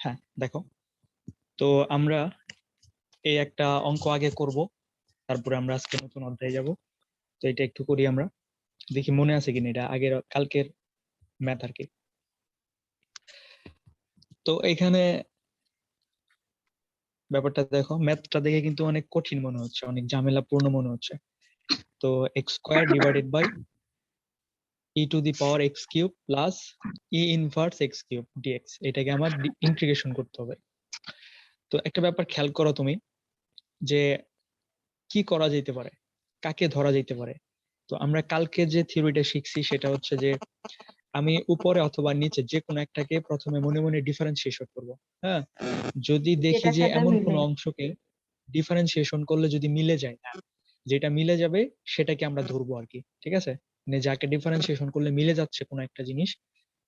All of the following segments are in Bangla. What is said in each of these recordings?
হ্যাঁ দেখো, তো আমরা এই একটা অঙ্ক আগে করব, তারপরে আমরা আজকে নতুন অধ্যায়ে যাব। তো এটা একটু করি আমরা, দেখি মনে আছে কিনা, এটা আগের কালকের ম্যাথ আর কি। তো এখানে ব্যাপারটা দেখো, ম্যাথটা দেখে কিন্তু অনেক কঠিন মনে হচ্ছে, অনেক ঝামেলাপূর্ণ মনে হচ্ছে। তো x square divided by e to the power x cube plus e inverse x cube d x, এটাকে আমার ইন্টিগ্রেশন করতে হবে। তো একটা ব্যাপার খেয়াল করো তুমি, যে কি করা যেতে পারে, কাকে ধরা যেতে পারে। তো আমরা কালকে যে থিওরিটা শিখছি সেটা হচ্ছে যে আমি উপরে অথবা নিচে যে কোনো একটাকে প্রথমে মনে মনে ডিফারেন্সিয়েশন করব। হ্যাঁ, যদি দেখি যেটার যে সাথে এমন মিলে। কোন অংশকে ডিফারেন্সিয়েশন করলে যদি মিলে যায়, যেটা মিলে যাবে সেটাকে আমরা ধরবো আর কি। ঠিক আছে, মানে যাকে ডিফারেন্সিয়েশন করলে মিলে যাচ্ছে কোনো একটা জিনিস,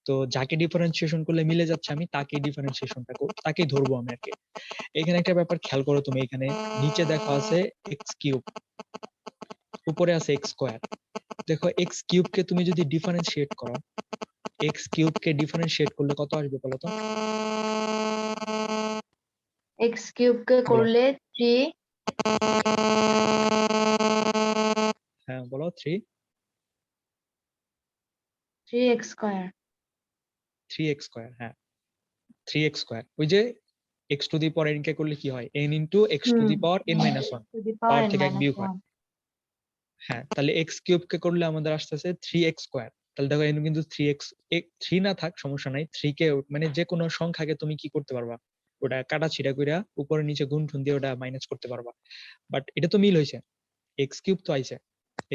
তো যাকে ডিফারেন্সিয়েশন করলে মিলে যাচ্ছে আমি তাকে ডিফারেন্সিয়েশনটা তাকেই ধরবো আমি আর কি। এখানে একটা ব্যাপার খেয়াল করো তুমি, এখানে নিচে দেখো আছে এক্স কিউব, উপরে আছে এক্স স্কোয়ার। দেখো এক্স কিউব কে তুমি যদি ডিফারেন্সিয়েট করো, এক্স কিউব কে ডিফারেন্সিয়েট করলে কত আসবে বলো তো? এক্স কিউব কে বলো। করলে 3। হ্যাঁ বলো, 3x স্কয়ার। 3x square. হ্যাঁ 3x স্কোয়ার, ওই যে x two the power N K করলে কি হয়, N into x two the power N minus one, two the power power n থেকে এক মাইনাস বিয়োগ হয়। 1। হ্যাঁ, তাহলে এক্স কিউব কে করলে আমাদের আসতেছে 3x স্কোয়ার। তাহলে দেখো এন কিন্তু 3x, 3 না থাক সমস্যা নাই, 3 কে মানে যে কোনো সংখ্যাকে তুমি কি করতে পারবা, ওটা কাটা ছিড়া কইরা উপরে নিচে গুণঠুন দিয়ে ওটা মাইনাস করতে পারবা। বাট এটা তো মিল হয়েছে, এক্স কিউব তো আইছে,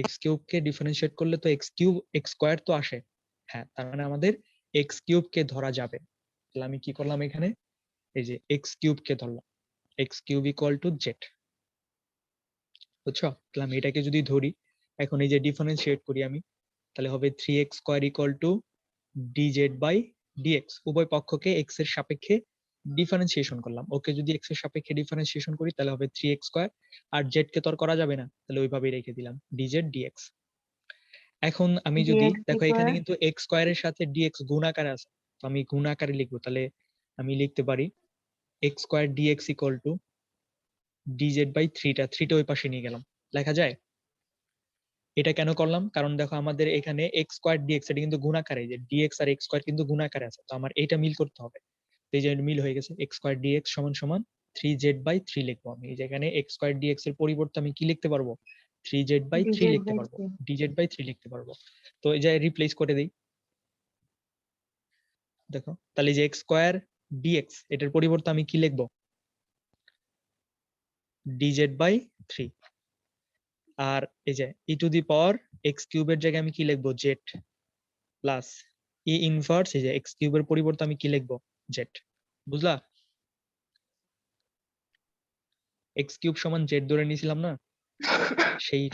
এক্স কিউব কে ডিফারেন্সিয়েট করলে তো এক্স কিউব এক্স স্কোয়ার তো আসে। হ্যাঁ, তার মানে আমাদের এক্স কিউব কে ধরা যাবে। তাহলে আমি কি করলাম এখানে, এই যে এক্স কিউব কে ধরলাম, x cube equal to Z. বুঝছো? তাহলে আমি এটাকে যদি ধরি, এখন এই যে ডিফারেন্সিয়েট করি আমি, তাহলে হবে 3x square equal to dz by dx। উভয় পক্ষকে x এর সাপেক্ষে ডিফারেন্সিয়েশন করলাম, ওকে যদি x এর সাপেক্ষে ডিফারেন্সিয়েশন করি তাহলে হবে 3x স্কোয়ার, আর z কে তো আর করা যাবে না, তাহলে ওইভাবেই রেখে দিলাম dz dx। এখন আমি যদি dx দেখো এখানে ইকুয়াল কিন্তু x স্কোয়ারের সাথে dx গুণ আকারে আছে, তো আমি গুণ আকারে লিখবো, তাহলে আমি লিখতে পারি x square dx equal to dz by 3টা ওই পাশে নিয়ে গেলাম, লেখা যায়। এটা কেন করলাম, কারণ দেখো আমাদের এখানে এক্স স্কোয়ার ডিএক্স এটা কিন্তু গুণাকারে, যে ডিএক্স আর এক্স স্কোয়ার কিন্তু গুণাকারে আছে, তো আমার এটা মিল করতে হবে। এই যে মিল হয়ে গেছে, এক্স স্কোয়ার ডিএক্স সমান সমান 3z/3 লিখবো আমি। এই যে এখানে এক্স স্কোয়ার ডিএক্স এর পরিবর্তে আমি কি লিখতে পারবো, 3z/3 dz লিখতে বাই পারবো, 3। dz/3 লিখতে পারবো। তো এই যে রিপ্লেস করে দিই, দেখো তাহলে এই যে এক্স স্কোয়ার ডিএক্স এটার পরিবর্তে আমি কি লিখবো, dz/3। আর এই যে e to the power x কিউবের জায়গায় আমি কি লিখবো, জেড প্লাস ই ইনভার্স, এই যে এক্স কিউবের পরিবর্তে আমি কি লিখবো, জেড। বুঝলা? এক্স কিউব সমান জেড ধরে নিয়েছিলাম না, সেই।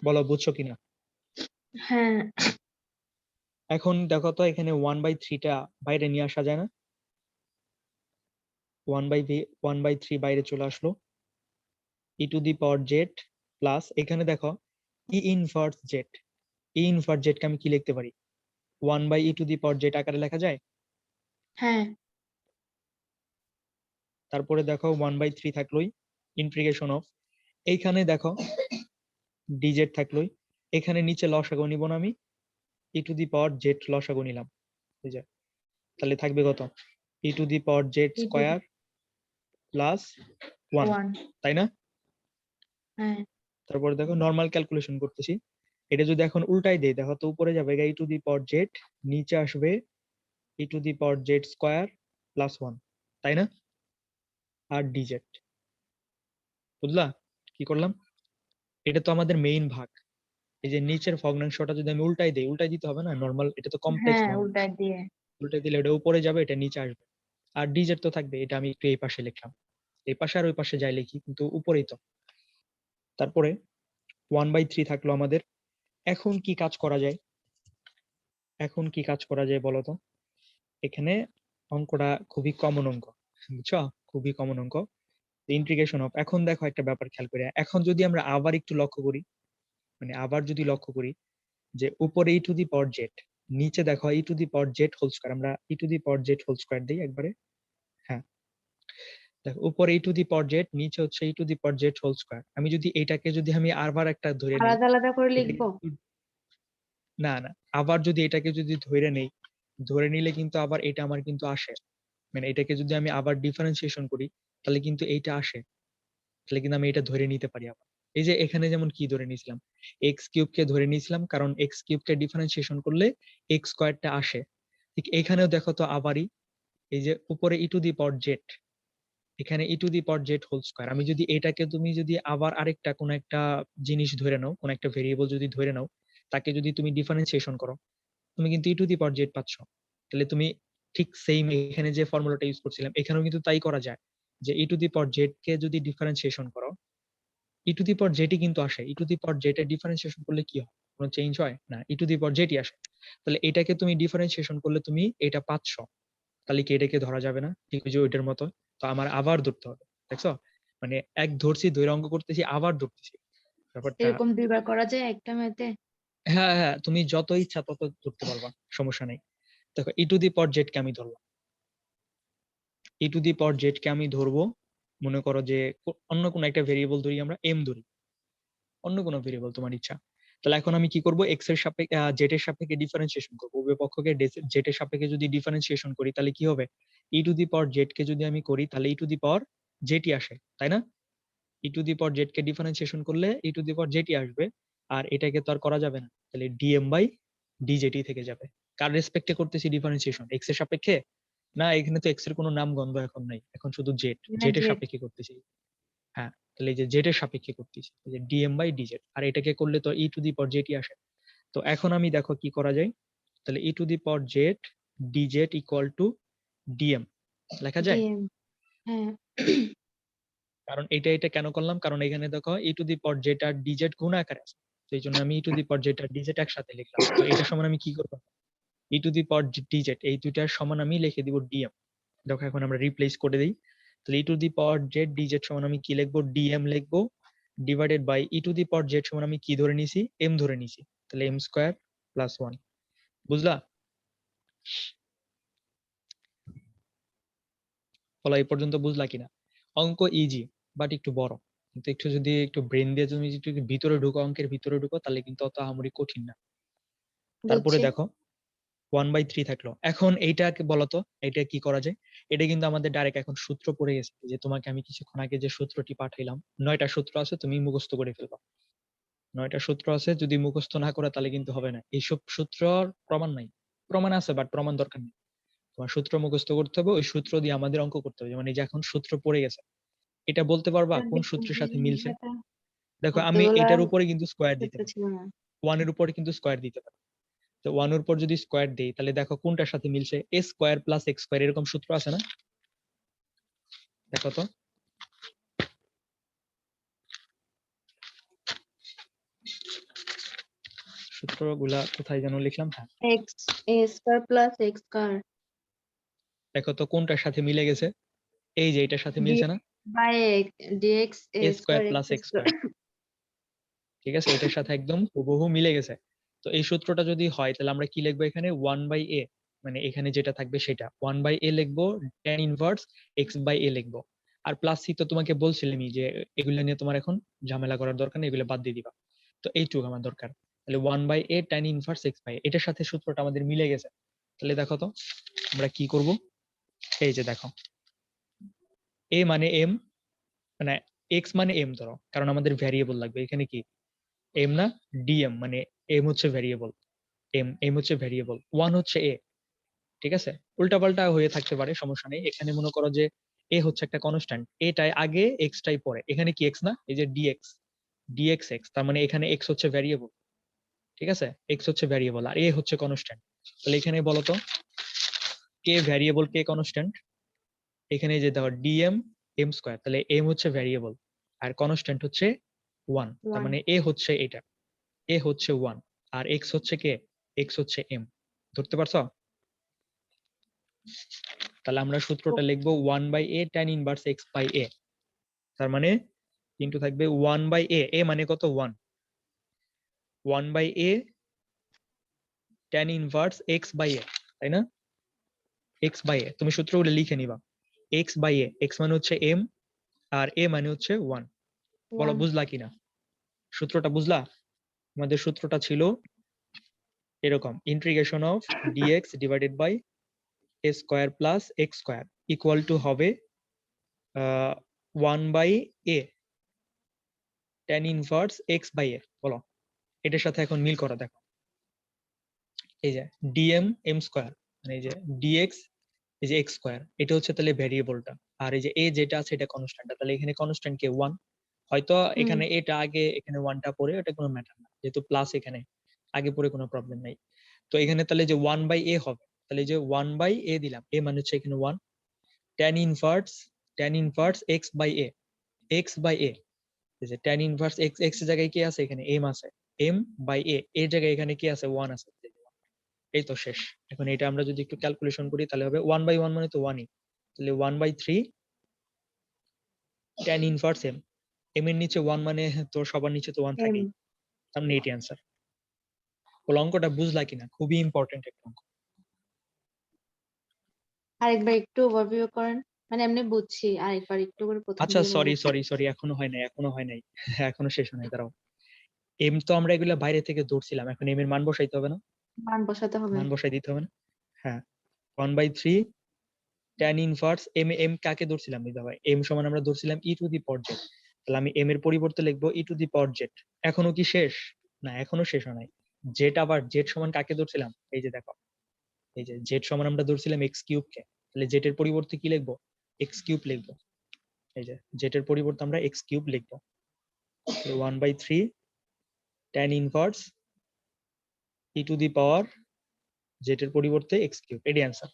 বলো বুঝছো কিনা? হ্যাঁ। এখন দেখো তো এখানে 1/3টা বাইরে নিয়ে আসা যায় না, 1/3 বাইরে চলে আসলো, e to the power z plus এখানে দেখো e inverse z, e inverse z কে আমি কি লিখতে পারি, 1/e to the power Z আকারে লেখা যায়। হ্যাঁ। তারপরে দেখো 1/3 থাকলোই, ইন্টিগ্রেশন অফ, এইখানে দেখো ডিজেড থাকলোই, এখানে নিচে লসাগু নিব না আমি, e to the power Z লসাগু নিলাম, এই যে তাহলে থাকবে কত, e to the power z e to the square plus 1, 1। তাই না? হ্যাঁ। তারপরে দেখো নর্মাল ক্যালকুলেশন করতেছি, এটা যদি এখন উল্টাই দেই দেখো তো উপরে যাবে ই টু দি পাওয়ার জেড, নিচে আসবে e to the power z square plus 1, তাই না? আর ডিজেড। বুঝলা কি করলাম? এটা তো আমাদের মেইন ভাগ, এই যে নিচের ভগ্নাংশটা যদি আমি উল্টাই দেই, উল্টাই দিতে হবে না নর্মাল, এটা তো কমপ্লেক্স হ্যাঁ, ভগ্নাংশ, উল্টা দিয়ে। উল্টাই দিলে এটা উপরে যাবে, এটা নিচে আসবে। আর ডিজেড তো থাকবে, এটা আমি একটু এই পাশে লিখলাম, এই পাশে আর ওই পাশে যাই লিখি কিন্তু উপরেই তো। তারপরে 1/3 থাকলো আমাদের। এখন কি কাজ করা যায়, এখন কি কাজ করা যায় বলো তো? এখানে অঙ্কটা খুবই কমন অঙ্ক, বুঝছো, খুবই কমন অঙ্ক, ইন্টিগ্রেশন অফ। এখন দেখো একটা ব্যাপার খেয়াল করে, এখন যদি আমরা আবার একটু লক্ষ্য করি, মানে আবার যদি লক্ষ্য করি, যে উপরে ই টু দি পাওয়ার জেড, নিচে দেখো e to the power z whole square, আমরা e to the power z whole square দিই একবারে। হ্যাঁ, দেখো উপরে ই টু দি পাওয়ার জেড, নিচে হচ্ছে e to the power z whole square. আমি যদি এটাকে যদি আমি আবার একটা ধরে নেই, আলাদা আলাদা করে এটা লিখবো? কিন্তু না না, আবার যদি এটাকে যদি ধরে নেই, ধরে নিলে কিন্তু আবার এটা আমার কিন্তু আসে, মানে এটাকে যদি আমি আবার ডিফারেন্সিয়েশন করি তাহলে কিন্তু এইটা আসে, তাহলে কিন্তু আমি এটা ধরে নিতে পারি আবার। এই যে এখানে যেমন কি ধরে নিয়েছিলাম, এক্স কিউব কে ধরে নিয়েছিলাম, কারণ এক্স কিউব কে ডিফারেন্সিয়েশন করলে এক্স স্কোয়ারটা আসে। ঠিক এখানেও দেখো তো আবারই, এই যে উপরে ই টু দি পাওয়ার জেড, এখানে e to the power z whole square. আমি যদি এটাকে তুমি যদি আবার আরেকটা কোন একটা জিনিস ধরে নাও, কোন একটা ভেরিয়েবল যদি ধরে নাও, তাকে যদি তুমি ডিফারেন্সিয়েশন করো, তুমি কিন্তু ই টু দি পাওয়ার জেড পাচ্ছ। তাহলে তুমি ঠিক সেম এখানে যে ফর্মুলাটা ইউজ করছিলাম এখানেও কিন্তু তাই করা যায়, যে e to the power z কে যদি ডিফারেন্সিয়েশন করো, ই টু দি পাওয়ার জেডই কিন্তু আসে। ই টু দি পাওয়ার জেড এর ডিফারেন্সিয়েশন করলে কি হয়, কোনো চেঞ্জ হয় না, ই টু দি পাওয়ার জেডই আসে। তাহলে এটাকে তুমি ডিফারেন্সিয়েশন করলে তুমি এটা পাচ্ছ, তাহলে কি এটাকে ধরা যাবে না? ঠিক ওই যে ওইটার মতো। তো আমার আবার ধরতে হবে, দেখছো? মানে এক ধরছি, দুই অঙ্ক করতেছি, আবার ধরতেছি ব্যাপারটা। এরকম দুইবার করা যায় একটা ম্যাথে? হ্যাঁ হ্যাঁ, তুমি যত ইচ্ছা তত ধরতে পারবা, সমস্যা নেই। দেখো e to the power z কে আমি ধরলাম, ই টু দি পাওয়ার জেড কে আমি ধরবো, মনে করো যে অন্য কোনো একটা ভেরিয়েবল ধরি, আমরা এম ধরি, অন্য কোনো ভেরিয়েবল তোমার ইচ্ছা। তাহলে এখন আমি কি করব, এক্স এর সাপেক্ষে জেড এর সাপেক্ষে ডিফারেন্সিয়েশন করব। উভয় পক্ষকে জেড এর সাপেক্ষে যদি ডিফারেন্সিয়েশন করি তাহলে কি হবে, ই টু দি পাওয়ার জেড কে যদি আমি করি তাহলে ই টু দি পাওয়ার জেডই আসে, তাই না? E to the power z কে ডিফারেন্সিয়েশন করলে ই টু দি পাওয়ার জেডই আসবে। আর এটাকে তো আর করা যাবে না, তাহলে ডিএম বাই ডিজেডই থেকে যাবে। কার রেসপেক্টে করতেছি ডিফারেন্সিয়েশন, এক্স এর সাপেক্ষে? না, এখানে তো এক্স এর কোনো নাম গন্ধ এখন নাই, এখন শুধু জেড, না, জেড এর জেড। সাপেক্ষে করতেছি। হ্যাঁ, তাহলে এই যে জেড এর সাপেক্ষে করতেছি, এই যে ডিএম বাই ডিজেড, আর এটাকে করলে তো ই টু দি পাওয়ার জেডই আসে। তো এখন আমি দেখো কি করা যায়, তাহলে e to the power z dz equal to dm লেখা যায়। ডিএম। হ্যাঁ। কারণ এটা কেন করলাম, কারণ এখানে দেখো e to the power z আর ডিজেড গুণ আকারে আছে, তো এই জন্য আমি e to the power z আর ডিজেড একসাথে লিখলাম। তো এটা সমান আমি কি করবো, ই টু দি পাওয়ার ডিজেড এই দুইটার সমান আমি লিখে দিব ডিএম। দেখো এখন আমরা রিপ্লেস করে দিই, তাহলে e to the power z d z সমান আমি কি লিখবো, ডিএম লিখবো, divided by e to the power z সমান আমি কি ধরে নিছি, এম ধরে নিছি, তাহলে এম স্কোয়ার প্লাস 1। বুঝলা? বলো এই পর্যন্ত বুঝলা কিনা? অঙ্ক ইজি, বাট একটু বড়, কিন্তু একটু যদি একটু ব্রেন দিয়ে তুমি যদি একটু ভিতরে ঢুকো, অঙ্কের ভিতরে ঢুকো, তাহলে কিন্তু অত আহামরি কঠিন না। তারপরে বুঝছি। দেখো 1/3 থাকলো। এখন এইটাকে বলতো এটা কি করা যায়? এটা কিন্তু আমাদের ডাইরেক্ট এখন সূত্র পড়ে গেছে, যে তোমাকে আমি কিছুক্ষণ আগে যে সূত্রটি পাঠাইলাম, 9টা সূত্র আছে, তুমি মুখস্থ করে ফেলবা। 9টা সূত্র আছে, যদি মুখস্থ না করে তাহলে কিন্তু হবে না। এইসব সূত্রর প্রমাণ নাই, প্রমাণ আছে বাট প্রমাণ দরকার নেই। তোমার সূত্র মুখস্থ করতে হবে, ওই সূত্র দিয়ে আমাদের অঙ্ক করতে হবে। যেমন এই যে এখন সূত্র পড়ে গেছে, এটা বলতে পারবা কোন সূত্রের সাথে মিলছে? দেখো আমি এতগুলা এটার উপরে কিন্তু স্কোয়ার দিতে সূত্র পারি, ছিল না। 1 এর উপরে কিন্তু স্কোয়ার দিতে পারি। তো 1 এর উপর যদি স্কোয়ার দেই তাহলে দেখো কোনটার সাথে মিলছে, এ স্কোয়ার প্লাস এক্স স্কোয়ার, এরকম সূত্র আছে না? দেখো তো, সূত্রগুলা কোথায় যেন লিখলাম, হ্যাঁ এক্স এ স্কয়ার প্লাস এক্স স্কয়ার দেখো তো কোনটার সাথে মিলে গেছে, এই যে এটার সাথে মিলছে না, by d x a a square square plus x x square. Square. ঠিক আছে, এটার সাথে একদম হুবহু মিলে গেছে। তো এই সূত্রটা যদি হয় তাহলে আমরা কি লিখবো এখানে, 1/a, মানে এখানে যেটা থাকবে সেটা 1/a লিখবো, tan ইনভার্স এক্স বাই এ লিখবো। আর প্লাস সি তো তোমাকে বলছিলামই যে এগুলো নিয়ে তোমার এখন ঝামেলা করার দরকার নেই, এগুলো বাদ দিয়ে দিবা। তো এইটুকু আমার দরকার। তাহলে 1/a tan inverse x by, এটার সাথে সূত্রটা আমাদের মিলে গেছে। তাহলে দেখো তো আমরা কি করব, এই যে দেখো, এ মানে এম, মানে এক্স মানে এম ধরো, কারণ আমাদের ভ্যারিয়েবল লাগবে এখানে, কি এম না, ডিএম, মানে এম হচ্ছে ভ্যারিয়েবল, এম হচ্ছে ভ্যারিয়েবল, 1 হচ্ছে এ। ঠিক আছে, উল্টাপাল্টা হয়ে থাকতে পারে, সমস্যা নেই। এখানে মনে করো যে এ হচ্ছে একটা কনস্ট্যান্ট, এটাই আগে এক্স টাই পরে, এখানে কি এক্স না, এই যে ডিএক্স, ডিএক্স এক্স, তার মানে এখানে এক্স হচ্ছে ভ্যারিয়েবল। ঠিক আছে, এক্স হচ্ছে ভ্যারিয়েবল আর এ হচ্ছে কনস্ট্যান্ট। তাহলে এখানে বলতো কে ভ্যারিয়েবল কে কনস্ট্যান্ট, এখানে যে দেখো ডিএম এম স্কোয়ার, তাহলে এম হচ্ছে ভ্যারিয়েবল আর কনস্ট্যান্ট হচ্ছে 1, তার 1। মানে এ হচ্ছে এটা, এ হচ্ছে 1, আর এক্স হচ্ছে কে, এক্স হচ্ছে এম। ধরতে পারছো? তাহলে আমরা সূত্রটা লিখবো 1/a tan inverse x by a, তার মানে কিন্তু থাকবে 1/a, এ মানে কত 1, 1/a tan inverse x by a, তাই না? x বাই a তুমি সূত্রগুলো লিখে নিবা। x বাই a, x মানে হচ্ছে m আর a মানে হচ্ছে 1। বলো 1 বুঝলা কিনা? সূত্রটা বুঝলা? আমাদের সূত্রটা ছিল এরকম, integration of dx divided by a square plus x square equal to হবে 1 by a tan inverse x by a। বলো এটার সাথে এখন মিল করা দেখো, এই যে dm m স্কয়ার মানে এই যে dx এই যে x স্কয়ার, এটা হচ্ছে তাহলে ভেরিয়েবলটা, আর এই যে a যেটা আছে এটা কনস্ট্যান্টটা, তাহলে এখানে কনস্ট্যান্ট কে 1। হয়তো এখানে এটা আগে এখানে 1টা পড়ে, এটা কোনো ম্যাটার না, যেহেতু প্লাস এখানে আগে পড়ে কোনো প্রবলেম নাই। তো এখানে তাহলে যে 1 বাই a হবে, তাহলে এই যে 1 বাই a দিলাম, a মানে হচ্ছে এখানে 1, tan inverse x by a, x by a, এই যে tan ইনভার্স x, x এর জায়গায় কি আছে এখানে m আছে, m বাই a, এর জায়গায় এখানে কি আছে 1 আছে। এই তো শেষ। এখন এটা আমরা যদি একটু ক্যালকুলেশন করি তাহলে হবে 1 বাই 1 মানে তো 1ই, তাহলে 1 by 3 tan inverse m, m এর নিচে 1 মানে তো সবার নিচে তো 1 m থাকেই, তার মানে এটি অ্যান্সার। বল অঙ্কটা বুঝলা কিনা? খুবই ইম্পর্টেন্ট একটা অঙ্ক। আরেকবার একটু ওভারভিউ করেন, মানে এমনি বুঝছি, আরেকবার একটু করে প্রথম আচ্ছা দিয়ে বলুন। সরি এখনো হয় নাই, এখনো হয় নাই, এখনো শেষ হয় নাই, দাঁড়াও। এম তো আমরা এগুলা বাইরে থেকে ধরছিলাম, এখন এম এর মান বসাইতে হবে না? মান বসাতে হবে। মান বসাই দিতে হবে না? হ্যাঁ, 1 by 3 tan inverse m, m কাকে ধরছিলাম এই ভাই, m সমান আমরা ধরছিলাম e to the power z, তাহলে আমি m এর পরিবর্তে লিখবো e to the power z। এখনো কি শেষ? না এখনো শেষ হয় নাই। z আবার z সমান কাকে ধরছিলাম, এই যে দেখো, এই যে z সমান আমরা ধরছিলাম x কিউব কে, তাহলে z এর পরিবর্তে কি লিখবো, x কিউব লিখবো। এই যে z এর পরিবর্তে আমরা x কিউব লিখবো, 1 by 3 tan inverse e to the power z এর পরিবর্তে x কিউব, এটাই অ্যান্সার।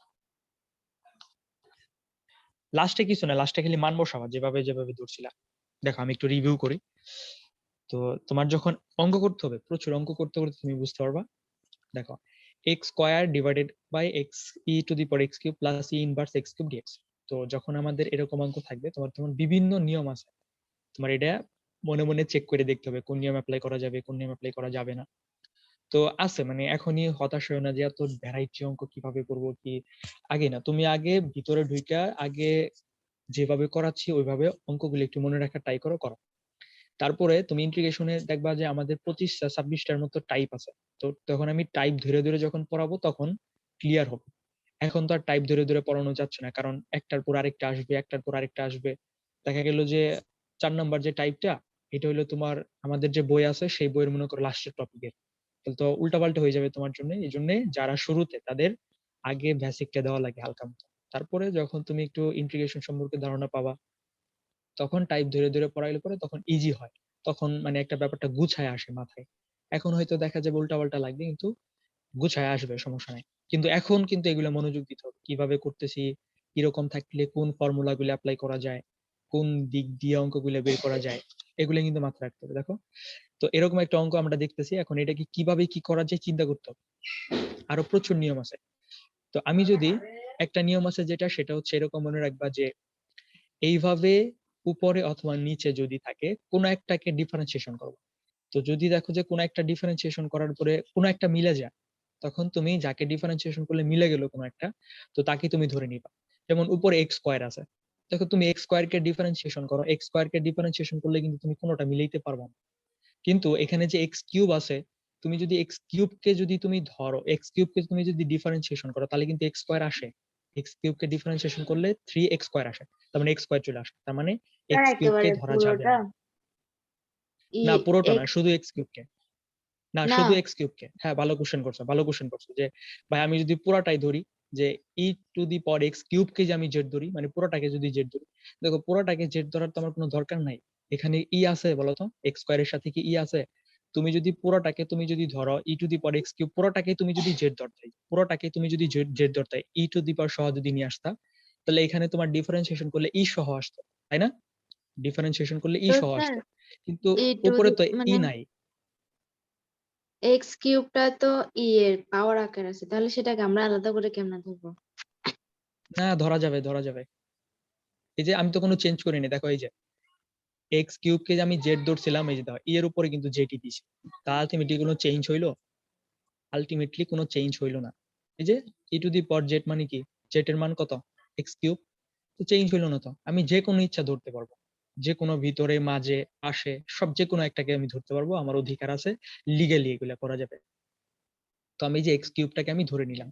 লাস্টে কিছু না, লাস্টে খালি মান বসাবা যেভাবে যেভাবে ধরছিলা। দেখো আমি একটু রিভিউ করি। তো তোমার যখন অঙ্ক করতে হবে, প্রচুর অঙ্ক করতে করতে তুমি বুঝতে পারবা। দেখো x square divided by x e to the power x cube plus e inverse x cube dx। তো যখন আমাদের এরকম অঙ্ক থাকবে, তোমার তখন বিভিন্ন নিয়ম আছে, তোমার এটা মনে মনে চেক করে দেখতে হবে কোন নিয়ম অ্যাপ্লাই করা যাবে, কোন নিয়ম অ্যাপ্লাই করা যাবে না। তো আছে, মানে এখনই হতাশ হয়ে না যে এত ভ্যারাইটি অঙ্ক কিভাবে করবো কি, আগে না, তুমি আগে ভিতরে ঢুইকা আগে যেভাবে করাচ্ছি ওইভাবে অঙ্কগুলো একটু মনে রাখার ট্রাই করো। তারপরে তুমি ইন্টিগ্রেশনে দেখবা যে আমাদের 25-26টার মতো টাইপ আছে। তো তখন আমি টাইপ ধরে ধরে যখন পড়াবো তখন ক্লিয়ার হবে। এখন তো আর টাইপ ধরে ধরে পড়ানো যাচ্ছে না, কারণ একটার পর আরেকটা আসবে, একটার পর আরেকটা আসবে। দেখা গেল যে 4 নাম্বার যে টাইপটা, এটা হলো তোমার আমাদের যে বই আছে সেই বইয়ের মনে করো লাস্টের টপিকের, তাহলে তো উল্টাপাল্টা হয়ে যাবে তোমার জন্য। এই জন্য যারা শুরুতে তাদের আগে বেসিকটা দেওয়া লাগে হালকা মতো, তারপরে যখন তুমি একটু ইন্টিগ্রেশন সম্পর্কে ধারণা পাবা তখন টাইপ ধরে ধরে পড়াইলে পরে তখন ইজি হয়, তখন মানে একটা ব্যাপারটা গুছায় আসে মাথায়। এখন হয়তো দেখা যাবে উল্টাপাল্টা লাগবে, কিন্তু গুছায় আসবে, সমস্যা নাই। কিন্তু এখন কিন্তু এগুলো মনোযোগ দিতে হবে, কিভাবে করতেছি, কিরকম থাকলে কোন ফর্মুলা গুলো অ্যাপ্লাই করা যায়, কোন দিক দিয়ে অঙ্কগুলো বের করা যায়, এগুলো কিন্তু মাথায় রাখতে হবে। দেখো তো এরকম একটা অঙ্ক আমরা দেখতেছি, এখন এটাকে কিভাবে কি করা যায় চিন্তা করতে হবে। আরো প্রচুর নিয়ম আছে। তো আমি যদি একটা নিয়ম আছে যেটা, সেটা হচ্ছে এরকম মনে রাখবা যে এইভাবে উপরে অথবা নিচে যদি থাকে কোনো একটাকে ডিফারেন্সিয়েশন করবো। তো যদি দেখো যে কোনো একটা ডিফারেন্সিয়েশন করার পরে কোনো একটা মিলে যায়, তখন তুমি যাকে ডিফারেন্সিয়েশন করলে মিলে গেল কোনো একটা, তো তাকে তুমি ধরে নিবা। যেমন উপরে এক্স স্কোয়ার আছে, দেখো তুমি এক্স স্কোয়ার কে ডিফারেন্সিয়েশন করো, এক্স স্কোয়ার কে ডিফারেন্সিয়েশন করলে কিন্তু তুমি কোনোটা মিলাইতে পারবে না। কিন্তু এখানে যে এক্স কিউব আছে, তুমি যদি এক্স কিউব কে যদি তুমি ধরো, এক্স কিউব কে তুমি যদি ডিফারেন্সিয়েশন করো তাহলে কিন্তু এক্স স্কোয়ার আসে। এক্স কিউব কে ডিফারেন্সিয়েশন করলে 3x স্কোয়ার আসে, তার মানে এক্স স্কোয়ার চলে আসে, তার মানে স্যার এক্স কিউব কে একেবারে ধরা যাবে পুরোটা না। ই না পুরোটা না, এক্স শুধু এক্স কিউব কে। না না, শুধু এক্স কিউব কে, হ্যাঁ ভালো কোশ্চেন করছো, ভালো কোশ্চেন করছো যে ভাই আমি যদি পুরাটাই ধরি, যে e to the power x cube কে যে আমি জেড ধরি, মানে পুরোটাকে যদি জেড ধরি, দেখো পুরোটাকে জেড ধরার তো আমার কোনো দরকার নাই। এখানে ই আছে বলতো, এক্স স্কোয়ারের সাথে কি ই আছে? তুমি যদি পুরোটাকে তুমি যদি ধরো e to the power x cube, পুরোটাকে তুমি যদি জেড ধরতে, পুরোটাকে তুমি যদি জেড ধরতে, ই টু দি পাওয়ার সহ যদি নিয়ে আসতা, তাহলে এখানে তোমার ডিফারেন্সিয়েশন করলে ই সহ আসতো, তাই না? ডিফারেন্সিয়েশন করলে ই তো সহ স্যার আসতো, কিন্তু ই টু উপরে দি তো ই মানে নাই। এক্স কিউবটা তো ই এর পাওয়ার আকার আছে, তাহলে সেটাকে আমরা আলাদা করে কেমনে ধরবো? না ধরা যাবে, ধরা যাবে। এই যে আমি তো কোনো চেঞ্জ করিনি, দেখো এই যে এক্স কিউব কে যে আমি জেড ধরছিলাম, এই যে দেখো ই এর উপরে কিন্তু জেড ই দিছি, তা আলটিমেটলি কোনো চেঞ্জ হইলো? আলটিমেটলি কোনো চেঞ্জ হইলো না। এই যে e to the power Z মানে কি, জেড এর মান কত, এক্স কিউব, তো চেঞ্জ হইলো না। তো আমি যে কোনো ইচ্ছা ধরতে পারবো, যে কোনো ভিতরে মাঝে পাশে সব যে কোনো একটাকে আমি ধরতে পারবো, আমার অধিকার আছে, লিগ্যালি এগুলা করা যাবে। তো আমি যে এক্স কিউবটাকে আমি ধরে নিলাম,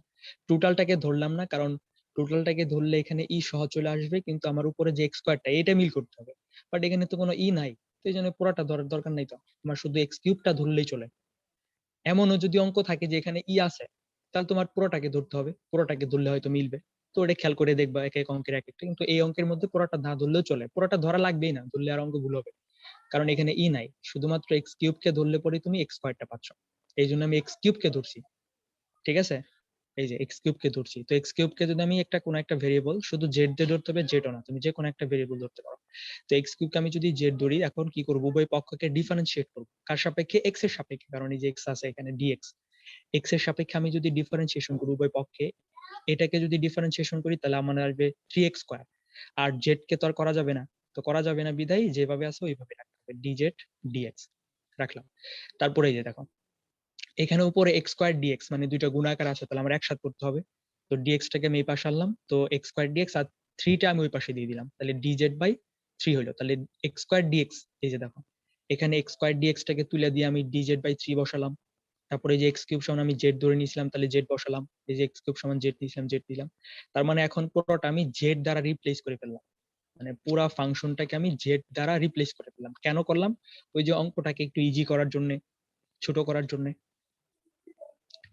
টোটালটাকে ধরলাম না, কারণ টোটালটাকে ধরলে এখানে ই সহ চলে আসবে, কিন্তু আমার উপরে যে এক্স স্কোয়ারটা এটা মিল করতে হবে, বাট এখানে তো কোনো ই নাই, তো এই জন্য পুরাটা ধরার দরকার নাই। তো তোমার শুধু এক্স কিউবটা ধরলেই চলে। এমনও যদি অঙ্ক থাকে যে এখানে ই আছে, তাহলে তোমার পুরোটাকে ধরতে হবে, পুরোটাকে ধরলে হয়তো মিলবে। তো ওটা খেয়াল করে দেখবা এক এক অঙ্কের এক একটা, কিন্তু এই অঙ্কের মধ্যে পুরোটা না ধরলেও চলে, পুরোটা ধরা লাগবেই না, ধরলে আর অঙ্ক ভুল হবে, কারণ এখানে ই নাই, শুধুমাত্র এক্স কিউব কে ধরলে পরে তুমি এক্স স্কোয়ারটা পাচ্ছ। এই জন্য আমি এক্স কিউব কে ধরছি, ঠিক আছে। এই যে এক্স কিউব কে ধরছি, তো এক্স কিউব কে যদি আমি একটা কোন একটা ভেরিয়েবল শুধু জেড দিয়ে ধরতে হবে, জেডও না, তুমি যে কোনো একটা ভেরিয়েবল ধরতে পারো। তো এক্স কিউব কে আমি যদি জেড ধরি, এখন কি করব, উভয় পক্ষকে ডিফারেন্সিয়েট করব, কার সাপেক্ষে, এক্স এর সাপেক্ষে, কারণ এই যে এক্স আছে এখানে ডিএক্স, এক্স এর সাপেক্ষে আমি যদি ডিফারেন্সিয়েশন করি উভয় পক্ষে, এটাকে যদি ডিফারেন্সিয়েশন করি তাহলে আমার আসবে 3x স্কয়ার। আর জেড কে তো আর করা যাবে না, তো করা যাবে না বিধায় যেভাবে আছে ওইভাবে রাখতে হবে, ডিজেড ডিএক্স রাখলাম। তারপরে এই যে দেখো, এখানে উপরে এক্স স্কয়ার ডিএক্স মানে দুইটা গুণাকার আছে, তাহলে আমার একসাথে করতে হবে। তো ডিএক্স টাকে আমি এই পাশে আনলাম, তো এক্স স্কয়ার ডিএক্স, আর 3 টা আমি ওই পাশে দিয়ে দিলাম, তাহলে ডিজেড বাই 3 হলো, তাহলে এক্স স্কয়ার ডিএক্স। এই যে দেখো, এখানে এক্স স্কয়ার ডিএক্স টাকে তুলে দিয়ে আমি ডিজেড বাই 3 বসালাম। তারপরে এই যে এক্স কিউব সমান আমি জেড ধরে নিয়েছিলাম, তাহলে জেড বসালাম। এই যে এক্স কিউব সমান জেড দিয়েছিলাম, জেড দিলাম। তার মানে এখন পুরোটা আমি জেড দ্বারা রিপ্লেস করে ফেললাম, মানে পুরা ফাংশনটাকে আমি জেড দ্বারা রিপ্লেস করে ফেললাম। কেন করলাম, ওই যে অঙ্কটাকে একটু ইজি করার জন্য, ছোট করার জন্য,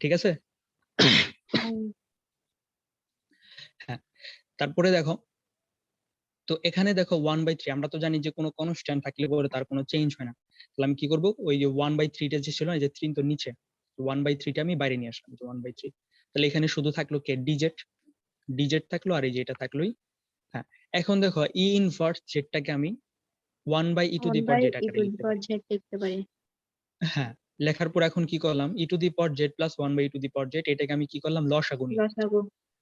ঠিক আছে। হ্যাঁ, তারপরে দেখো, তো এখানে দেখো 1/3, আমরা তো জানি যে কোনো কনস্ট্যান্ট থাকলে পরে তার কোনো চেঞ্জ হয় না। তাহলে আমি কি করব, ওই যে 1/3 টা যে ছিল না, এই যে 3 তো নিচে, 1/3 টা আমি বাইরে নিয়ে আসলাম, 1/3। তাহলে এখানে শুধু থাকলো কে, ডিজেড, ডিজেড থাকলো, আর এই যে এটা থাকলোই। হ্যাঁ, এখন দেখো ই ইনভার্স জেডটাকে আমি 1/e to one the power by z e আকারে টু দি লিখতে পাওয়ার পারি। জেড লিখতে পারি। হ্যাঁ, লেখার পর এখন কি করলাম, e to the power z plus 1/e to the power z, এটাকে আমি কি করলাম, লসাগু নিলাম। লসাগু।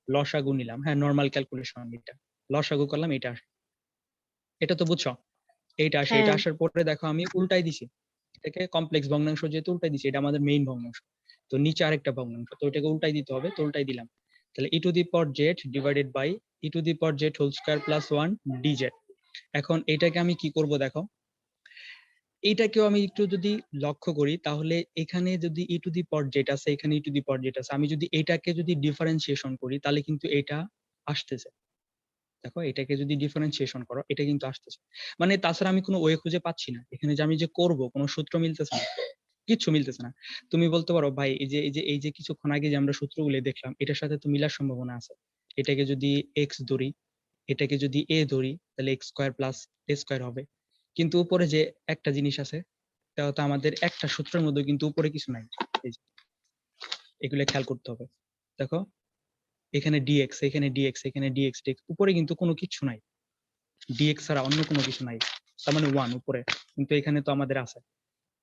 লসাগু নিলাম, হ্যাঁ, নরমাল ক্যালকুলেশন, এটা লসাগু করলাম, এটা আসে। এটা তো বুঝছো, এইটা আসে, এটা হ্যাঁ। আসার পরে দেখো আমি উল্টাই দিছি, এটাকে কমপ্লেক্স ভগ্নাংশ যেহেতু উল্টাই দিছি, এটা আমাদের মেইন ভগ্নাংশ, তো নিচে আরেকটা ভগ্নাংশ, তো এটাকে উল্টাই দিতে হবে, তো উল্টাই দিলাম। তাহলে e to the power z divided by e to the power z whole square plus 1 d z. এখন এটাকে আমি কি করব দেখো, এইটাকেও আমি একটু যদি লক্ষ্য করি, তাহলে এখানে যদি ই টু দি পাওয়ার জেড আছে, এখানে e to the power Z আছে, আমি যদি এটাকে যদি ডিফারেন্সিয়েশন করি তাহলে কিন্তু এটা আসতেছে। দেখো, এটাকে যদি ডিফারেন্সিয়েশন করো এটা কিন্তু আসতেছে, মানে তাছাড়া আমি কোনো ওয়ে খুঁজে পাচ্ছি না এখানে, যে আমি যে করব কোনো সূত্র মিলতেছে না, কিচ্ছু মিলতেছে না। তুমি বলতে পারো ভাই, এই যে কিছুক্ষণ আগে যে আমরা সূত্রগুলো দেখলাম এটার সাথে তো মিলার সম্ভাবনা আছে। এটাকে যদি এক্স ধরি, এটাকে যদি এ ধরি, তাহলে এক্স স্কয়ার প্লাস এ স্কয়ার হবে। কিন্তু উপরে যে একটা জিনিস আছে, তা তো আমাদের একটা সূত্রের মধ্যে কিন্তু উপরে কিছু নাই, এই যে এগুলো খেয়াল করতে হবে। দেখো, এখানে ডিএক্স, এখানে ডিএক্স, এখানে ডিএক্স, ডিএক্স, উপরে কিন্তু কোনো কিছু নাই, ডিএক্স ছাড়া অন্য কোনো কিছু নাই, তার মানে 1 উপরে, কিন্তু এখানে তো আমাদের আছে,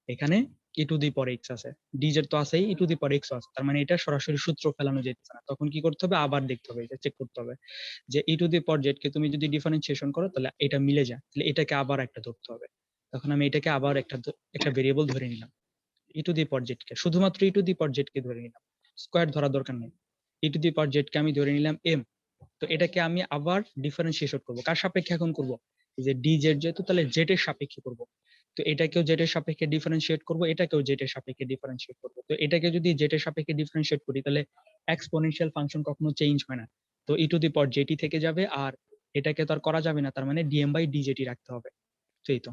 এখানে e to the power x আছে, ডিজের তো আছেই, ই টু দি পাওয়ার এক্স আছে, তার মানে এটা সরাসরি সূত্র ফেলানো যেতেছে না। তখন কি করতে হবে, আবার দেখতে হবে, এটা চেক করতে হবে যে e to the power z কে তুমি যদি ডিফারেন্সিয়েশন করো তাহলে এটা মিলে যায়, তাহলে এটাকে আবার একটা ধরতে হবে। তখন আমি এটাকে আবার একটা ভেরিয়েবল ধরে নিলাম, ই টু দি পাওয়ার জেড কে, শুধুমাত্র ই টু দি পাওয়ার জেড কে ধরে নিলাম, স্কয়ার ধরার দরকার নেই। ই টু দি পাওয়ার জেড কে আমি ধরে নিলাম এম। তো এটাকে আমি আবার ডিফারেন্সিয়েশন করব, কার সাপেক্ষে এখন করব, এই যে ডি জেড যেহেতু, তাহলে জেড এর সাপেক্ষে করব। তো এটাকেও জেড এর সাপেক্ষে ডিফারেন্সিয়েট করব, এটাকেও জেড এর সাপেক্ষে ডিফারেন্সিয়েট করব। তো এটাকে যদি জেড এর সাপেক্ষে ডিফারেন্সিয়েট করি তাহলে এক্সপোনেনশিয়াল ফাংশন কখনো চেঞ্জ হয় না, তো ই টু দি পাওয়ার জেটি থেকে যাবে, আর এটাকে তো আর করা যাবে না, তার মানে ডিএম বাই ডিজেটি রাখতে হবে। তো এই তো,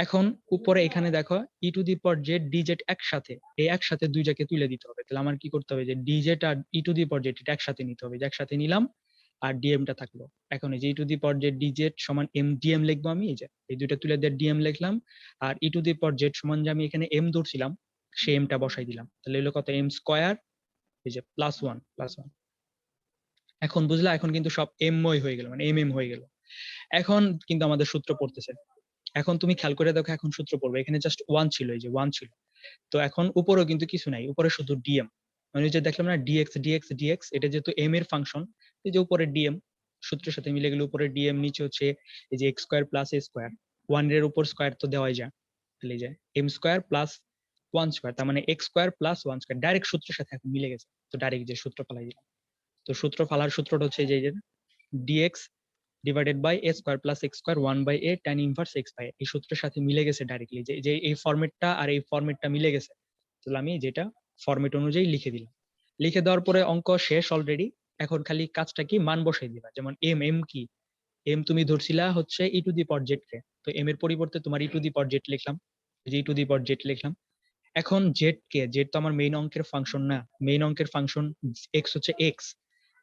এখন উপরে এখানে দেখো e to the power z d z একসাথে, এই একসাথে দুইটাকে তুলে দিতে হবে, তাহলে আমার কি করতে হবে, যে ডিজেড আর e to the power z এটা একসাথে নিতে হবে, যে একসাথে নিলাম, আর ডিএম টা থাকলো। এখন এই যে e to the power z d z সমান এম ডিএম লিখবো আমি, এই যে এই দুইটা তুলে দিয়ে ডিএম লিখলাম, আর e to the power z সমান যে আমি এখানে এম ধরছিলাম সেই এম টা বসাই দিলাম, তাহলে হলো কত, এম স্কয়ার, এই যে প্লাস 1 প্লাস 1। এখন বুঝলা, এখন কিন্তু সব এম ময় হয়ে গেল, মানে এম এম হয়ে গেল। এখন কিন্তু আমাদের সূত্র পড়তেছে, এখন তুমি খেয়াল করে দেখো, এখন সূত্র পড়বে, এখানে জাস্ট 1 ছিল, এই যে 1 ছিল, তো এখন উপরেও কিন্তু কিছু নাই, উপরে শুধু ডিএম, মানে যে দেখলাম না ডিএক্স ডিএক্স ডিএক্স, এটা যেহেতু এম এর ফাংশন, এই যে উপরে ডিএম সূত্রের সাথে মিলে গেলে উপরে ডিএম, নিচে হচ্ছে এই যে এক্স স্কয়ার প্লাস এ স্কয়ার, 1 এর উপর স্কয়ার তো দেওয়াই যায়, তাহলে এই যে m square plus one square, তার মানে x square plus one square direct সূত্রের সাথে এখন মিলে গেছে। তো ডাইরেক্ট যে সূত্র ফালাই দিলাম, তো সূত্র ফালার সূত্রটা হচ্ছে যে d x divided by a square plus x square 1/a tan inverse x by, এই সূত্রের সাথে মিলে গেছে ডাইরেক্টলি, যে এই ফরম্যাটটা আর এই ফরম্যাটটা মিলে গেছে। তাহলে আমি যেটা ফরম্যাট অনুযায়ী লিখে দিলাম, লিখে দেওয়ার পরে অঙ্ক শেষ অলরেডি। এখন খালি কাজটা কি, মান বসাই দিবা। যেমন এম কি, এম তুমি ধরছিলা হচ্ছে e to the power z কে, তো এম এর পরিবর্তে তোমার ই টু দি পাওয়ার জেড লিখলাম, যে e to the power Z লিখলাম। এখন জেড কে, জেড তো আমার মেইন অঙ্কের ফাংশন না, মেইন অঙ্কের ফাংশন এক্স হচ্ছে এক্স,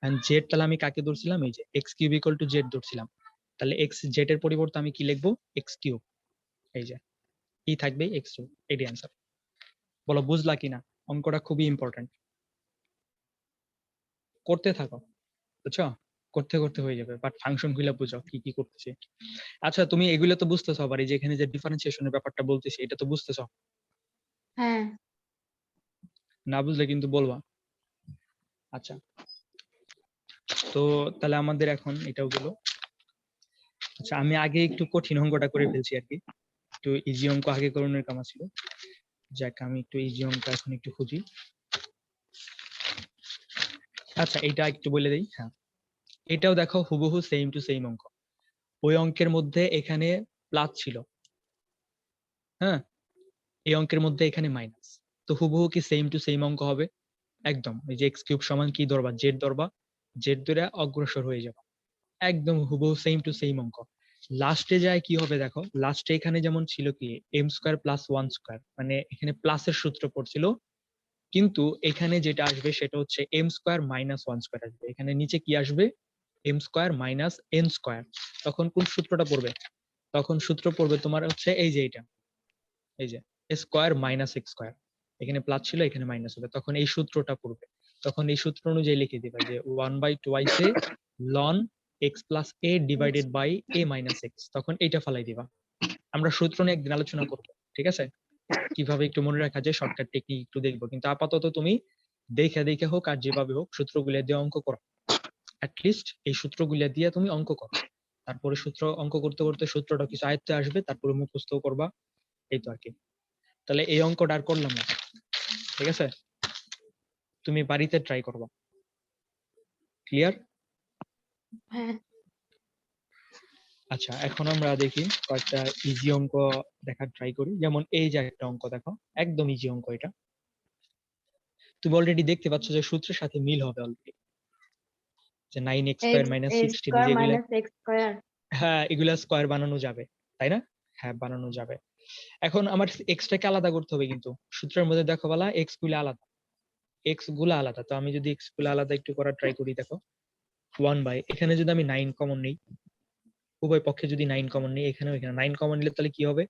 এন্ড জেড তাহলে আমি কাকে ধরছিলাম, এই যে x cube equal to z ধরছিলাম। তাহলে এক্স জেড এর পরিবর্তে আমি কি লিখবো, এক্স কিউব, এই যে ই থাকবে এক্স কিউব, এটাই অ্যান্সার। বলো বুঝলা কিনা? অঙ্কটা খুবই ইম্পর্টেন্ট, করতে থাকো, বুঝছো? করতে করতে হয়ে যাবে, বাট ফাংশন গুলা বুঝো কি কি করতেছি। আচ্ছা তুমি এগুলো তো বুঝতেছো, আবার এই যে এখানে যে ডিফারেন্সিয়েশনের ব্যাপারটা বলতেছি এটা তো বুঝতেছো? হ্যাঁ। না বুঝলে কিন্তু বলবা। আচ্ছা, তো তাহলে আমাদের এখন এটাও গেল। আচ্ছা আমি আগে একটু কঠিন অঙ্কটা করে ফেলছি আর কি, একটু ইজি অঙ্ক আগে করণের কামা ছিল। যাক আমি একটু ইজি অঙ্ক এখন একটু খুঁজি। আচ্ছা এইটা একটু বলে দেই, হ্যাঁ এটাও দেখো হুবহু সেম টু সেম অঙ্ক। ওই অঙ্কের মধ্যে এখানে প্লাস ছিল, হ্যাঁ এই অঙ্কের মধ্যে এখানে মাইনাস, তো হুবহু কি সেম টু সেম অঙ্ক হবে একদম। এই যে এক্স কিউব সমান কি ধরবা, জেড ধরবা, জেড ধরে অগ্রসর হয়ে যাবে, একদম হুবহু সেম টু সেম অঙ্ক। লাস্টে যায় কি হবে দেখো, লাস্টে এখানে যেমন ছিল কি m square plus one square, মানে এখানে প্লাসের সূত্র পড়ছিল, কিন্তু এখানে যেটা আসবে সেটা হচ্ছে m square minus one square আসবে, এখানে নিচে কি আসবে, m square minus n square. তখন কোন সূত্রটা পড়বে, তখন সূত্র পড়বে তোমার হচ্ছে এই যে এটা, এই যে স্কোয়ার মাইনাস এক্স স্কোয়ার, এখানে প্লাস ছিল এখানে মাইনাস হবে, তখন এই সূত্রটা পড়বে। তখন এই সূত্র অনুযায়ী লিখে দিবা যে 1/2 a ln x plus a divided by a minus x, তখন এইটা ফালাই দিবা। আমরা সূত্র নিয়ে একদিন আলোচনা করব, ঠিক আছে? কিভাবে একটু মনে রাখা যায় শর্টকাট টেকনিক একটু দেখবো, কিন্তু আপাতত তুমি দেখে দেখে হোক আর যেভাবে হোক সূত্রগুলো দিয়ে অঙ্ক করো, অ্যাটলিস্ট এই সূত্রগুলো দিয়ে তুমি অঙ্ক করো। তারপরে সূত্র অঙ্ক করতে করতে সূত্রটা কিছু আয়ত্তে আসবে, তারপরে মুখস্থ করবা, এই তো আর কি। তাহলে এই অঙ্কটা আর করলাম না, ঠিক আছে? তুমি বাড়িতে ট্রাই করবা, ক্লিয়ার? হ্যাঁ। আচ্ছা এখন আমরা দেখি কয়েকটা ইজি অঙ্ক দেখার ট্রাই করি। যেমন এই যে একটা অঙ্ক দেখো, একদম ইজি অঙ্ক এটা, তুমি অলরেডি দেখতে পাচ্ছ যে সূত্রের সাথে মিল হবে অলরেডি, যে 9x square minus x 16, square যেগুলো মাইনাস এক্স স্কোয়ার। হ্যাঁ এগুলা স্কয়ার বানানো যাবে, তাই না? হ্যাঁ বানানো যাবে। এখন আমার এক্স টাকে আলাদা করতে হবে, কিন্তু সূত্রের মধ্যে দেখো বলা এক্স গুলো আলাদা, এক্স গুলো আলাদা, তো আমি যদি এক্স গুলো আলাদা একটু করার ট্রাই করি, দেখো 1/, এখানে যদি আমি 9 কমন নেই, উভয় পক্ষে যদি 9 কমন নেই, এখানেও এখানে 9 কমন নিলে তাহলে কি হবে,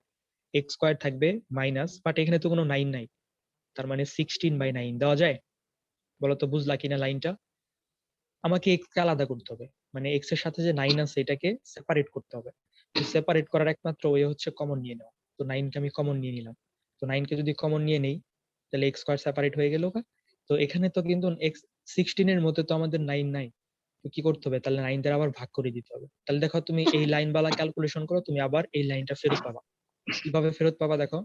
এক্স স্কয়ার থাকবে মাইনাস, বাট এখানে তো কোনো 9 নাই, তার মানে 16/9 দেওয়া যায়? বলতো বুঝলা কিনা লাইনটা? আমাকে এক্স কে আলাদা করতে হবে, মানে এক্স এর সাথে যে 9 আছে এটাকে সেপারেট করতে হবে। তো সেপারেট করার একমাত্র ওয়ে হচ্ছে কমন নিয়ে নেওয়া, তো 9 কে আমি কমন নিয়ে নিলাম। তো 9 কে যদি কমন নিয়ে নেই তাহলে এক্স স্কয়ার সেপারেট হয়ে গেল। তো এখানে তো কিন্তু এক্স 16 এর মধ্যে তো আমাদের 9 নাই, তো কি করতে হবে, তাহলে 9 দ্বারা আবার ভাগ করে দিতে হবে। তাহলে দেখো তুমি এই লাইন বালা ক্যালকুলেশন করো, তুমি আবার এই লাইনটা ফেরত পাবা। কিভাবে ফেরত পাবা দেখো,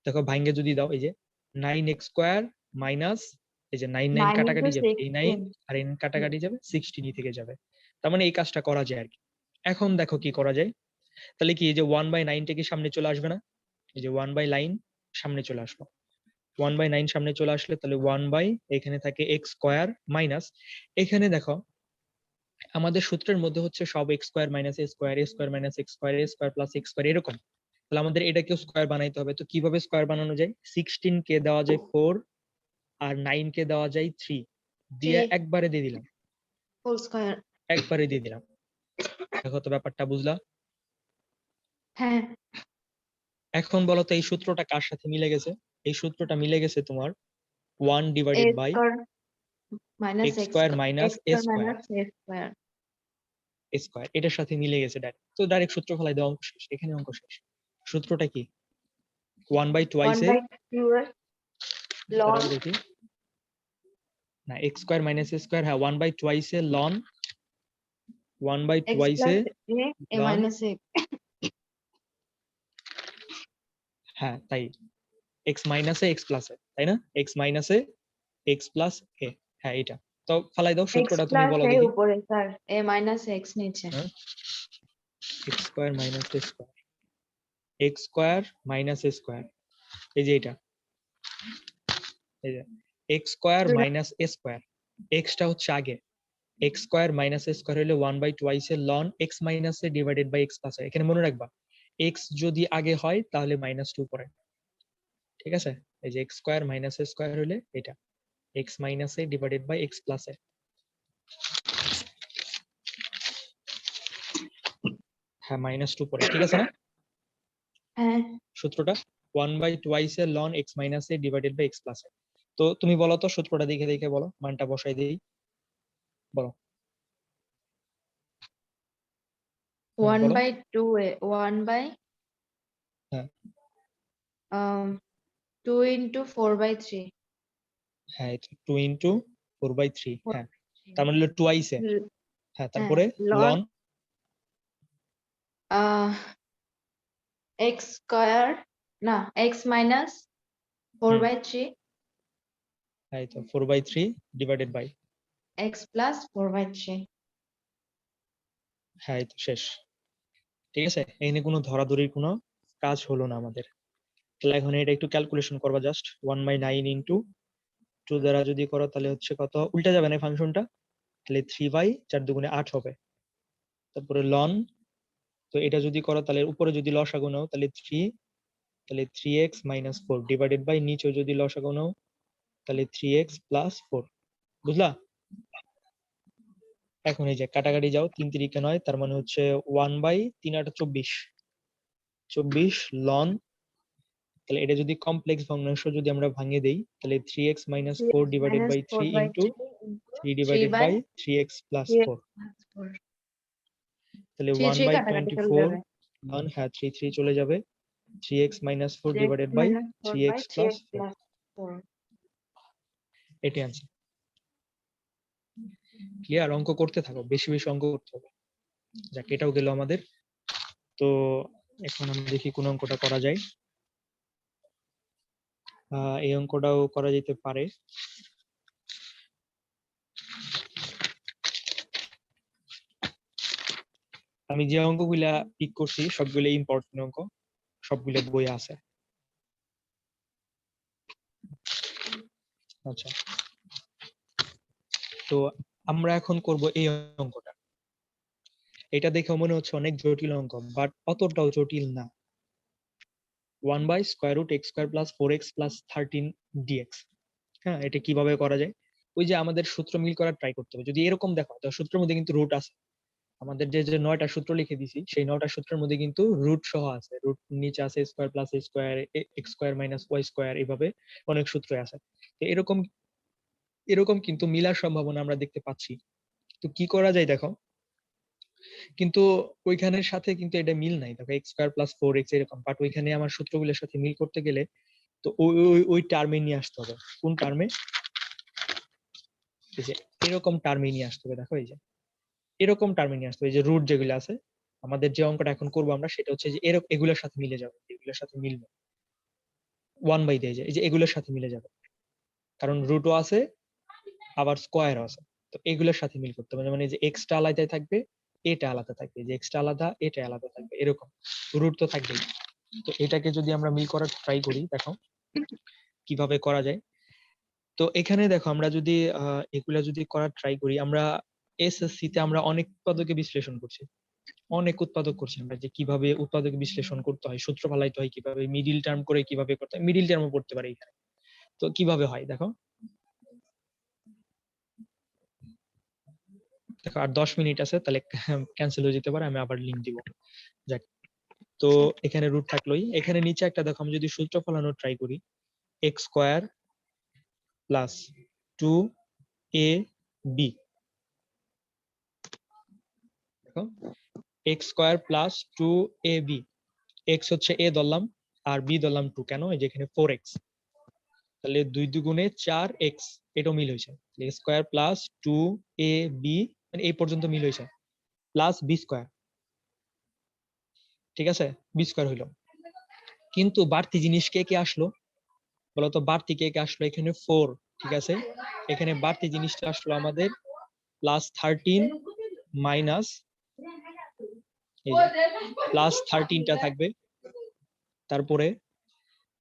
দেখো ভাঙ্গে যদি দাও, এই যে 9x স্কয়ার মাইনাস, এই যে 9 9 9 ইন্টু কাটাকাটি যাবে, এই 9 সিক্সটিন। আর এই 9 কাটাকাটি যাবে, 16 থেকে যাবে। তার মানে এই কাজটা করা যায় আর কি। এখন দেখো কি করা যায়, তাহলে কি এই যে 1/9 টা কি সামনে চলে আসবে না, এই যে 1/9 সামনে চলে আসলো, 1/9 সামনে চলে আসলে তাহলে 1/ এখানে থাকে এক্স স্কয়ার মাইনাস, এখানে দেখো আমাদের সূত্রের মধ্যে হচ্ছে সব x square minus a square, A square minus x square, A square plus x square এরকম। তাহলে আমাদের এটাকেও স্কয়ার বানাইতে হবে, তো কিভাবে স্কয়ার বানানো যায়, 16 কে দেওয়া যায় 4 আর 9 কে দেওয়া যায় 3, দিয়ে একবারে দিয়ে দিলাম, হোল স্কোয়ার। একবারে দিয়ে দিলাম। দেখো তো ব্যাপারটা বুঝলা? হ্যাঁ। এখন বলো তো এই সূত্রটা কার সাথে মিলে গেছে, এই সূত্রটা মিলে গেছে তোমার 1 a divided by square minus x x square minus x a square square, minus a square. Square এটার সাথে মিলে গেছে ডাইরেক্ট, তো ডাইরেক্ট সূত্র ফেলাই দাও, অঙ্ক শেষ, এখানে অঙ্ক শেষ। সূত্রটা কি, 1/2 ওয়ান এ বাই টু লন দাঁড়াও দেখি, না x square minus a square, হ্যাঁ 1/2 এ লন, 1/2 এক্স এ প্লাস এ লন, মাইনাস এ। হ্যাঁ তাই, x minus a x plus a, তাই না? X minus a x plus a, হ্যাঁ এটা। তো ফালাই দাও এক্স সূত্রটা, তুমি প্লাস বলো এ দেখি। উপরে স্যার, এ মাইনাস এক্স নিচে। হ্যাঁ, x square minus a square, x square minus a square, এই যে এটা, এই যে x square minus a square, এক্সটা হচ্ছে আগে, x square minus a square হলে 1/2 এর ln x minus a divided by x plus a. এখানে মনে রাখবা এক্স যদি আগে হয় তাহলে -2 পড়ে, ঠিক আছে? এই যে x square minus a square হলে এটা x minus a divided by x plus a, হ্যাঁ -2 পড়ে, ঠিক আছে না হ্যাঁ, সূত্রটা? 1/2 এর ln x minus a divided by x plus a. তো তুমি বলো তো সূত্রটা দেখে দেখে বলো, মানটা বসাই দেই, বলো। ওয়ান বলো। By two a, one by হ্যাঁ 2 ইন্টু 4/3। হ্যাঁ, 2 ইন্টু 4/3, হ্যাঁ তার মানে হলো টুয়াইস এ, হ্যাঁ হ্যাঁ, তারপরে লন লন এক্স স্কয়ার, না এক্স মাইনাস 4/3 হ্যাঁ তো 4/3 ডিভাইডেড বাই, এক্স প্লাস 4/3। হ্যাঁ এই তো শেষ, ঠিক আছে? এখানে কোনো ধরাধরির কোনো কাজ হলো না আমাদের। তাহলে এখন এটা একটু ক্যালকুলেশন করবা, জাস্ট 1/9 ইন্টু 2 দ্বারা যদি করো তাহলে হচ্ছে কত, উল্টা যাবে না ফাংশনটা, তাহলে 3/4 দুগুণে 8 হবে। তারপরে লন, তো এটা যদি করো তাহলে উপরে যদি লসাগু নাও তাহলে 3, তাহলে 3x মাইনাস 4 ডিভাইডেড বাই নিচেও যদি লসাগু নাও তাহলে 3x প্লাস 4, বুঝলা? এখন এই যে কাটাকাটি যাও, 3 3 9, তার মানে হচ্ছে 1/3 8 24, 24 লন, তাহলে এটা যদি কমপ্লেক্স ভগ্নাংশ যদি আমরা ভাঙিয়ে দেই তাহলে 3x minus 4 divided minus by 3 into 4/3 3 3 divided by by 3x plus 3 4, তাহলে 3 কাটাকাটি চলে 1/24 যাবে। লন, হ্যাঁ 3 3 চলে যাবে, 3x minus 4 3x divided by minus 4 3x by plus 3x 4, plus 4। এটি आंसर। ক্লিয়ার? অঙ্ক করতে থাকো, বেশি বেশি অঙ্ক করতে হবে। যাক এটাও গেল আমাদের। তো এখন আমরা দেখি কোন অঙ্কটা করা যায়। এই অঙ্কটাও করা যেতে পারে। আমি যে অঙ্কগুলা পিক করছি সবগুলো ইম্পর্টেন্ট অঙ্ক, সবগুলো বই আছে। আচ্ছা, তো আমরা এখন করব এই অঙ্কটা। এটা দেখে মনে হচ্ছে অনেক জটিল অঙ্ক, বাট অতটাও জটিল না। 1/√x² + 4x + 13 dx, হ্যাঁ এটা কিভাবে করা যায়? ওই যে আমাদের সূত্র মিল করার ট্রাই করতে হবে। যদি এরকম দেখো তো সূত্রের মধ্যে কিন্তু রুট আছে, আমাদের যে যে 9টা সূত্র লিখে দিছি সেই 9টা সূত্রের মধ্যে কিন্তু রুট সহ আছে, রুট নিচে আছে square plus a square, x square minus y square, এইভাবে অনেক সূত্র আছে। তো এরকম এরকম কিন্তু মিলার সম্ভাবনা আমরা দেখতে পাচ্ছি। তো কি করা যায় দেখো, কিন্তু ওইখানের সাথে কিন্তু এটা মিল নাই, দেখো x স্কয়ার প্লাস 4x এরকম, বাট ওইখানে আমার সূত্রগুলোর সাথে মিল করতে গেলে তো ওই ওই ওই টার্মে নিয়ে আসতে হবে। কোন টার্মে? এই যে এরকম টার্মে নিয়ে আসতে হবে, দেখো এই যে এরকম টার্মে নিয়ে আসতে হবে। এই যে রুট যেগুলো আছে, আমাদের যে অঙ্কটা এখন করবো আমরা সেটা হচ্ছে যে এরকম এগুলোর সাথে মিলে যাবে, এগুলোর সাথে মিলবে 1/, এই যে এগুলোর সাথে মিলে যাবে, কারণ রুটও আছে আবার স্কোয়ারও আছে। তো এগুলোর সাথে মিল করতে হবে, মানে যে এক্সটা আলাদা থাকবে, এটা আলাদা থাকবে, যে এক্সটা আলাদা এটা আলাদা থাকবে, এরকম রুট তো থাকবেই। তো এটাকে যদি আমরা মিল করার ট্রাই করি, দেখো কিভাবে করা যায়। তো এখানে দেখো আমরা যদি এগুলা যদি করার ট্রাই করি, আমরা এসএসসি তে আমরা অনেক উৎপাদকে বিশ্লেষণ করছি, অনেক উৎপাদক করছি আমরা, যে কিভাবে উৎপাদক বিশ্লেষণ করতে হয়, সূত্র ফালাইতে হয় কিভাবে, মিডিল টার্ম করে কিভাবে করতে হয়, মিডিল টার্মও পড়তে পারে এখানে। তো কিভাবে হয় দেখো, দেখো আর 10 মিনিট আছে, তাহলে ক্যান্সেল হয়ে যেতে পারে, আমি আবার লিংক দিব। যাক, তো এখানে রুট থাকলোই, এখানে নিচে একটা দেখো আমি যদি সূত্র ফলানোর ট্রাই করি, x স্কয়ার প্লাস 2ab, দেখো x square plus 2ab, x হচ্ছে a ধরলাম আর b ধরলাম 2, কেন? এই যে এখানে 4x, তাহলে 2 দুগুণে 4x, এটাও মিল হয়েছে, x স্কয়ার প্লাস 2ab, মানে এই পর্যন্ত মিল হয়েছে, প্লাস b স্কয়ার, ঠিক আছে? b স্কয়ার হইলো, কিন্তু বাড়তি জিনিস কে কে আসলো? বলতো বাড়তি কে কে আসলো এখানে 4, ঠিক আছে। এখানে বাড়তি জিনিসটা আসলো আমাদের +13 মাইনাস এই যে +13টা থাকবে, তারপরে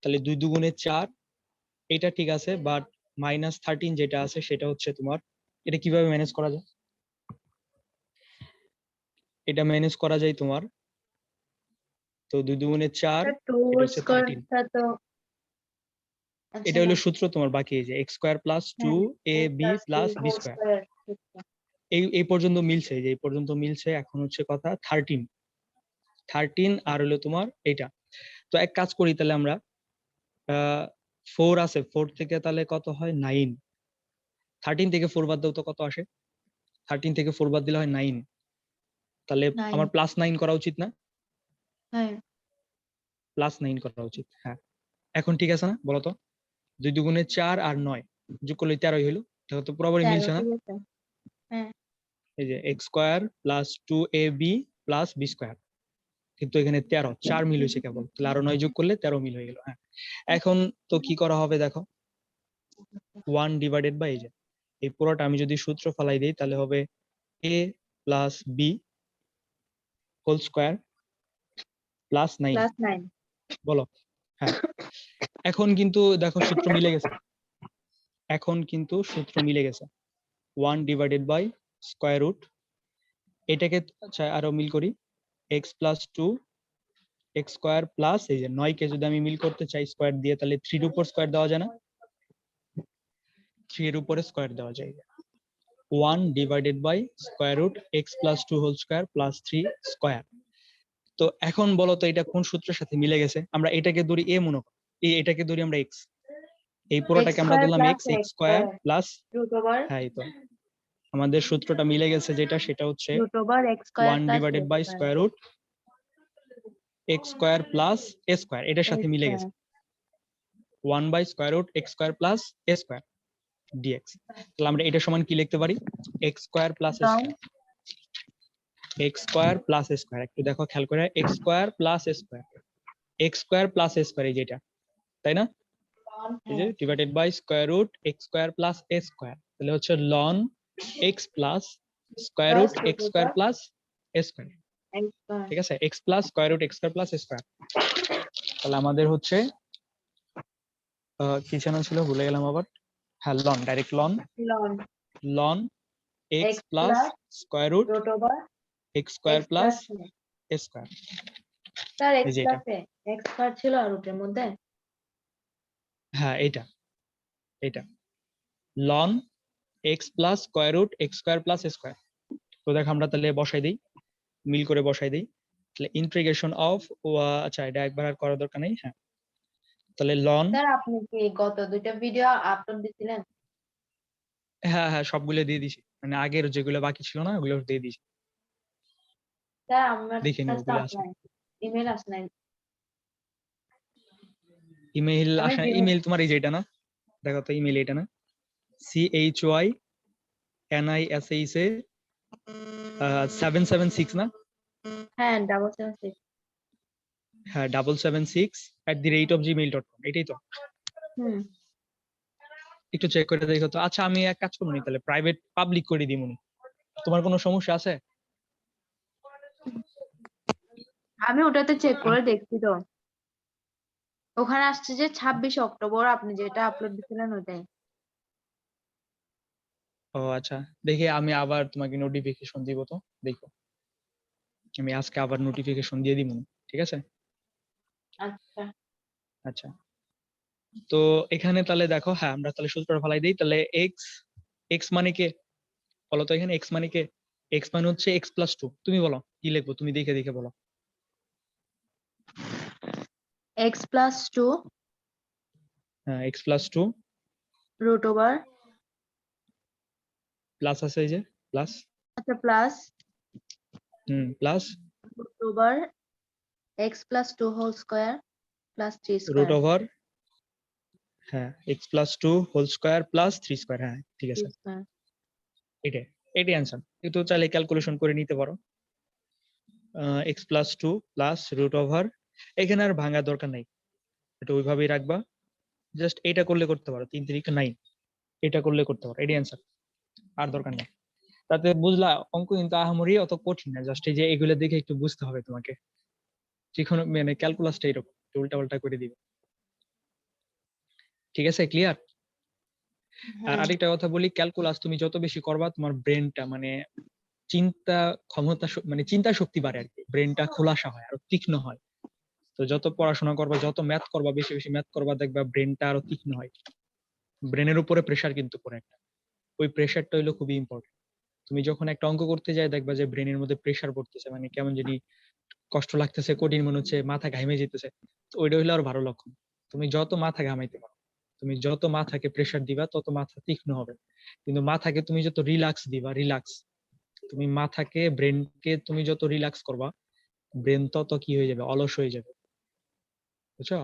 তাহলে 2 দুগুণে 4, এটা ঠিক আছে, বাট -13 যেটা আছে সেটা হচ্ছে তোমার, এটা কিভাবে ম্যানেজ করা যায়? এটা ম্যানেজ করা যায় তোমার, তো 2 দুগুণে 4, স্যার টু এটা হচ্ছে 13, স্কোয়ারটা তো আচ্ছা এটা না হলো সূত্র তোমার বাকি, এই যে x² + হ্যাঁ 2ab + b²। স্কোয়ার এই পর্যন্ত মিলছে, যে এই পর্যন্ত মিলছে। এখন হচ্ছে কথা 13 আর হলো তোমার এটা। তো এক কাজ করি তাহলে আমরা, 4 আছে, 4 থেকে তাহলে কত হয় 9, 13 থেকে 4 বাদ দাও তো কত আসে, 13 থেকে 4 বাদ দিলে হয় 9, তাহলে 9 আমার +9 করা উচিত না? হ্যাঁ +9 করা উচিত, হ্যাঁ। এখন ঠিক আছে না বলো তো? 2 দুগুণে 4 আর 9 যোগ করলে 13 হইলো, এটা তো বরাবরই 13 মিলছে না? ঠিক আছে হ্যাঁ এই যে x² + 2ab + b², কিন্তু এখানে 13, 4 মিল হয়েছে কেবল, তাহলে আরো 9 যোগ করলে 13 মিল হয়ে গেল, হ্যাঁ। এখন তো কি করা হবে দেখো, 1 ডিভাইডেড বাই, এই যে এই পুরোটা আমি যদি সূত্র ফলাই দিই তাহলে হবে a + b হোল স্কয়ার +9, +9 বলো। হ্যাঁ, এখন কিন্তু দেখো সূত্র মিলে গেছে, এখন কিন্তু সূত্র মিলে গেছে। 1 ডিভাইডেড বাই স্কয়ার রুট, এটাকে আচ্ছা আরো মিল করি, x + 2 x² প্লাস এই যে 9 কে যদি আমি মিল করতে চাই স্কয়ার দিয়ে, তাহলে 3 এর উপর স্কয়ার দেওয়া যায় না? 3 এর উপরে স্কয়ার দেওয়া যায়। 1 divided by square root x + 2 whole square plus 3 square. তো এখন বলো তো এটা কোন সূত্রের সাথে মিলে গেছে? আমরা এটাকে ধরি a মনে করি, এটাকে ধরি আমরা x, এই x পুরোটাকে আমরা স্কয়ার ধরলাম plus x x square square plus, root over হ্যাঁ এই তো আমাদের সূত্রটা মিলে গেছে, যেটা সেটা হচ্ছে x square 1 plus divided x by square square root x square plus a square, এটার সাথে x মিলে স্কয়ার গেছে 1 বাই square root x square plus a square dx। তাহলে আমরা এটা সমান কি লিখতে পারি, x square plus a down square, x square plus a square, একটু দেখো খেয়াল করে, x square plus a square, x square plus a square, এই যেটা, তাই না? এই যে হ্যাঁ divided by square root x square plus a square, তাহলে হচ্ছে ln x plus square plus root root x স্কয়ার over plus a square, x square ঠিক আছে, x plus square root x square plus a square. তাহলে আমাদের হচ্ছে কি যেন ছিল ভুলে গেলাম আবার, হ্যাঁ লন, ডাইরেক্ট লন লন x x plus plus square root root over x square x plus plus a square, sir x এই যে এটা, প্লাসে x স্কয়ার ছিল আর রুটের মধ্যে হ্যাঁ এটা এটা লন x plus square root x square plus a square. তো দেখো আমরা তাহলে বসাই দিই, মিল করে বসাই দিই, তাহলে ইন্টিগ্রেশন অফ, আচ্ছা এটা একবার আর করার দরকার নেই, হ্যাঁ। তাহলে লন, স্যার আপনি কি গত দুইটা ভিডিও আপলোড দিছিলেন হ্যাঁ হ্যাঁ সবগুলো দিয়ে দিছি, মানে আগের যেগুলো বাকি ছিল না ওগুলো দিয়ে দিছি, স্যার আমার দেখে নিও কাছে ওগুলো আছে। আপনার ইমেল আসে নাই ইমেইল আমি আসা, জিমেল ইমেইল তোমার এই যে এটা না, দেখো তো ইমেইল এটা না, CHYNISHA 776 না, হ্যাঁ 776 হ্যাঁ 776@gmail.com, এটাই তো? হুম একটু চেক করে দেখো তো। আচ্ছা আমি এক কাজ করবো নি, তাহলে প্রাইভেট পাবলিক করে দিমুনি, তোমার কোনো সমস্যা আছে? আমি ওটাতে চেক করে আম- দেখছি তো ওখানে আসছে যে 26 অক্টোবর আপনি যেটা আপলোড দিছিলেন ওটাই ও আচ্ছা, দেখি আমি আবার তোমাকে নোটিফিকেশন দিব তো, দেখো আমি আজকে আবার নোটিফিকেশন দিয়ে দিব, ঠিক আছে? আচ্ছা আচ্ছা, তো এখানে তাহলে দেখো, হ্যাঁ আমরা তাহলে সূত্রটা ফেলাই দিই, তাহলে এক্স, এক্স মানে কে বলো তো, এখানে এক্স মানে কে? এক্স মানে হচ্ছে এক্স প্লাস 2, তুমি বলো কি লিখবো, তুমি দেখে দেখে বলো। x প্লাস 2 হ্যাঁ x plus 2 root over plus আছে এই যে প্লাস, আচ্ছা plus plus root over x plus 2 whole square plus 3 root square over, হ্যাঁ x plus 2 whole square plus 3 square, হ্যাঁ ঠিক 3 আছে, স্কয়ার এটাই এটাই অ্যান্সার। কিন্তু চাইলে ক্যালকুলেশন করে নিতে পারো, x plus 2 plus root over, এখানে আর ভাঙার দরকার নাই, এটা ওইভাবেই রাখবা, জাস্ট এটা করলে করতে পারো, 3 3 9, এটা করলে করতে পারো, এটাই অ্যান্সার, আর দরকার নেই। তাতে বুঝলা অঙ্ক কিন্তু আহামরি অত কঠিন না, জাস্ট এই যে এগুলো দেখে একটু বুঝতে হবে তোমাকে, যেকোনো মানে ক্যালকুলাসটা এরকম একটু উল্টাপাল্টা করে দিবে। ঠিক আছে, ক্লিয়ার? আর হ্যাঁ আরেকটা কথা বলি, ক্যালকুলাস তুমি যত বেশি করবা তোমার ব্রেনটা মানে চিন্তা ক্ষমতা মানে চিন্তা শক্তি বাড়ে আর কি, ব্রেনটা খোলাসা হয় আর তীক্ষ্ণ হয়। তো যত পড়াশোনা করবা, যত ম্যাথ করবা, বেশি বেশি ম্যাথ করবা, দেখবা ব্রেনটা আরো তীক্ষ্ণ হয়। ব্রেনের উপরে প্রেসার কিন্তু পড়ে একটা, ওই প্রেসারটা হইলো খুবই ইম্পর্টেন্ট। তুমি যখন একটা অঙ্ক করতে যাই দেখবা যে ব্রেনের মধ্যে প্রেসার পড়তেছে, মানে কেমন যদি কষ্ট লাগতেছে, কঠিন মনে হচ্ছে, মাথা ঘামে যেতেছে, তো ওইটা হইলো আর ভালো লক্ষণ। তুমি যত মাথা ঘামাইতে পারো, তুমি যত মাথাকে প্রেসার দিবা তত মাথা তীক্ষ্ণ হবে। কিন্তু মাথাকে তুমি যত রিল্যাক্স দিবা, রিল্যাক্স, তুমি মাথাকে ব্রেনকে তুমি যত রিল্যাক্স করবা, ব্রেন তত কি হয়ে যাবে, অলস হয়ে যাবে, বুঝছো?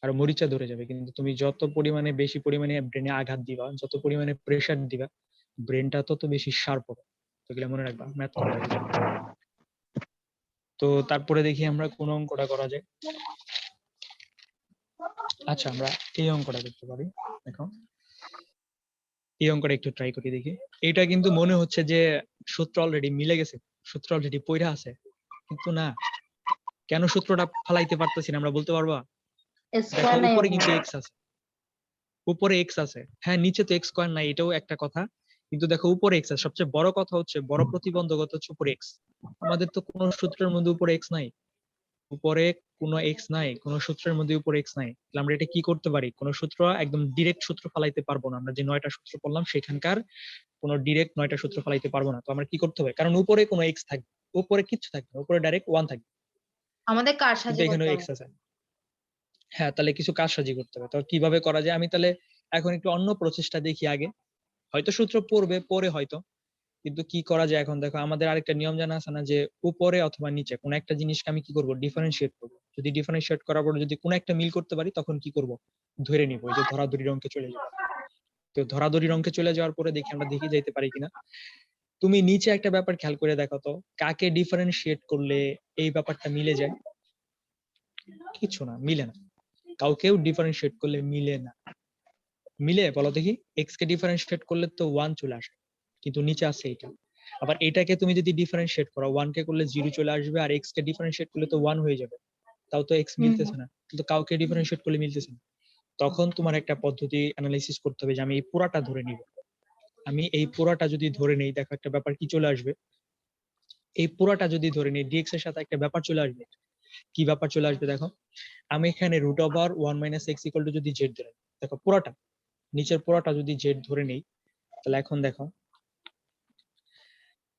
আর মরিচা ধরে যাবে। কিন্তু তুমি যত পরিমাণে বেশি পরিমাণে ব্রেনে আঘাত দিবা, যত পরিমাণে প্রেসার দিবা, ব্রেনটা তত বেশি শার্প হবে। তো এগুলো মনে রাখবা ম্যাথ করার আগে। তো তারপরে দেখি আমরা কোন অঙ্কটা করা যায়। আচ্ছা, আমরা এই অঙ্কটা করতে পারি। দেখো, এই অঙ্কটা একটু ট্রাই করি দেখি। এটা কিন্তু মনে হচ্ছে যে সূত্র অলরেডি মিলে গেছে, সূত্র অলরেডি পড়া আছে, কিন্তু না। কেন সূত্রটা ফালাইতে পারতেছি না আমরা বলতে পারবা? দেখো, স্কোয়ার নাই উপরে কিন্তু ওখানে। এক্স আছে, উপরে এক্স আছে, হ্যাঁ, নিচে তো এক্স স্কোয়ার নাই, এটাও একটা কথা। কিন্তু দেখো উপরে এক্স আছে, সবচেয়ে বড় কথা হচ্ছে, বড় প্রতিবন্ধকতা হচ্ছে উপরে এক্স। আমাদের তো কোনো সূত্রের মধ্যে উপরে এক্স নাই, উপরে কোনো এক্স নাই, কোনো সূত্রের মধ্যে উপরে এক্স নাই। তাহলে আমরা এটা কি করতে পারি? কোনো সূত্র একদম ডিরেক্ট সূত্র ফালাইতে পারবো না, আমরা যে 9টা সূত্র পড়লাম সেখানকার কোনো ডিরেক্ট 9টা সূত্র ফালাইতে পারবো না। তো আমরা কি করতে হবে? কারণ উপরে কোনো এক্স থাকবে, উপরে কিচ্ছু থাকবে না, উপরে ডাইরেক্ট 1 থাকবে, আমাদের কার কিন্তু সাথে এখানে করতে হবে? এক্স আছে। হ্যাঁ, তাহলে কিছু কারসাজি করতে হবে। তো কিভাবে করা যায়? আমি তাহলে এখন একটু অন্য প্রসেসটা দেখি আগে, হয়তো সূত্র পড়বে পরে হয়তো, কিন্তু কি করা যায় এখন দেখো, আমাদের আরেকটা নিয়ম জানা আছে না, যে উপরে অথবা নিচে কোন একটা জিনিসকে আমি কি করব, ডিফারেন্সিয়েট করব। যদি ডিফারেন্সিয়েট করার পর যদি কোন একটা মিল করতে পারি, তখন কি করব, ধরে নিব, ওই যে ধরাধরির অঙ্কে চলে যাব। তো ধরাধরির অঙ্কে চলে যাওয়ার পরে দেখি আমরা দেখি যাইতে পারি কিনা। তুমি নিচে একটা ব্যাপার খেয়াল করে দেখো তো, কাকে ডিফারেন্সিয়েট করলে এই ব্যাপারটা মিলে যায়? কিছু না, মিলে না। কাউকেও ডিফারেন্সিয়েট করলে মিলে না। মিলে বলো দেখি, এক্স কে ডিফারেন্সিয়েট করলে তো 1 চলে আসে, কিন্তু নিচে আছে এটা। আবার এটাকে তুমি যদি ডিফারেন্সিয়েট করো, 1 কে করলে 0 চলে আসবে, আর এক্স কে ডিফারেন্সিয়েট করলে তো 1 হয়ে যাবে, তাও তো এক্স হুম মিলতেছে না। কিন্তু কাউকে ডিফারেন্সিয়েট করলে মিলতেছে না। তখন তোমার একটা পদ্ধতি অ্যানালাইসিস করতে হবে, যে আমি এই পুরাটা ধরে নিব। আমি এই পুরাটা যদি ধরে নেই, দেখো একটা ব্যাপার কি চলে আসবে। এই পুরাটা যদি ধরে নেই, ডিএক্স এর সাথে একটা ব্যাপার চলে আসবে। কি ব্যাপার চলে আসবে দেখো, আমি এখানে root over 1 minus x equal to যদি জেড ধরে নিই, দেখো পুরাটা, নিচের পুরাটা যদি জেড ধরে নেই, তাহলে এখন দেখো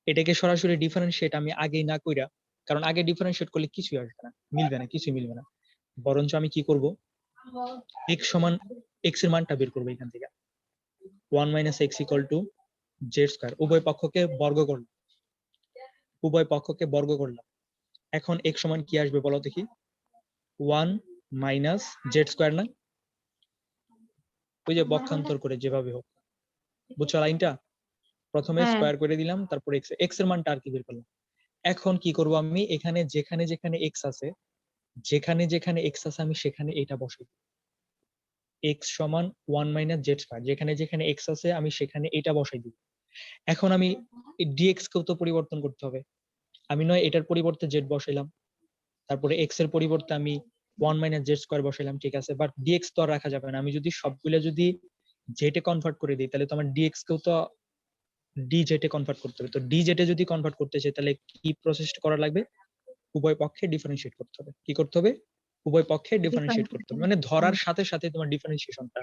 এটাকে সরাসরি ডিফারেন্সিয়েট আমি আগেই না কইরা, কারণ আগে ডিফারেন্সিয়েট করলে কিছুই আসবে না, মিলবে না, কিছুই মিলবে না। বরঞ্চ আমি কি করব, x সমান x এর মানটা বের করবো এখান থেকে, 1 minus x equal to Z square, উভয় পক্ষকে বর্গ করলাম, উভয় পক্ষকে বর্গ করলাম। এখন x সমান কি আসবে বলো দেখি, 1 মাইনাস জেড স্কয়ার না, ওই যে পক্ষান্তর করে যেভাবে হোক, বুঝছো লাইনটা? প্রথমে হ্যাঁ স্কয়ার করে দিলাম, তারপর x এর মানটা আর কি বের করলাম। এখন কি করব, আমি এখানে যেখানে যেখানে x আছে, যেখানে যেখানে এক্স আছে আমি সেখানে এটা বসাই, এক্স সমান 1 মাইনাস জেড স্কয়ার, যেখানে যেখানে এক্স আছে আমি সেখানে এটা বসাই দিব। এখন আমি ডিএক্স কেও তো পরিবর্তন করতে হবে, আমি নয় এটার পরিবর্তে জেড বসাইলাম, তারপরে এক্স এর পরিবর্তে আমি 1 মাইনাস জেড স্কয়ার বসাইলাম, ঠিক আছে, বাট ডিএক্স তো আর রাখা যাবে না। আমি যদি সবগুলো যদি জেটে কনভার্ট করে দিই, তাহলে তো আমার ডিএক্স কেও তো ডি জেটে কনভার্ট করতে হবে। তো ডি জেটে যদি কনভার্ট করতে চাই, তাহলে কি প্রসেস করা লাগবে, উভয় পক্ষে ডিফারেন্সিয়েট করতে হবে। কি করতে হবে? উভয় পক্ষে ডিফারেন্সিয়েট করতে হবে, মানে ধরার সাথে সাথে তোমার ডিফারেন্সিয়েশনটা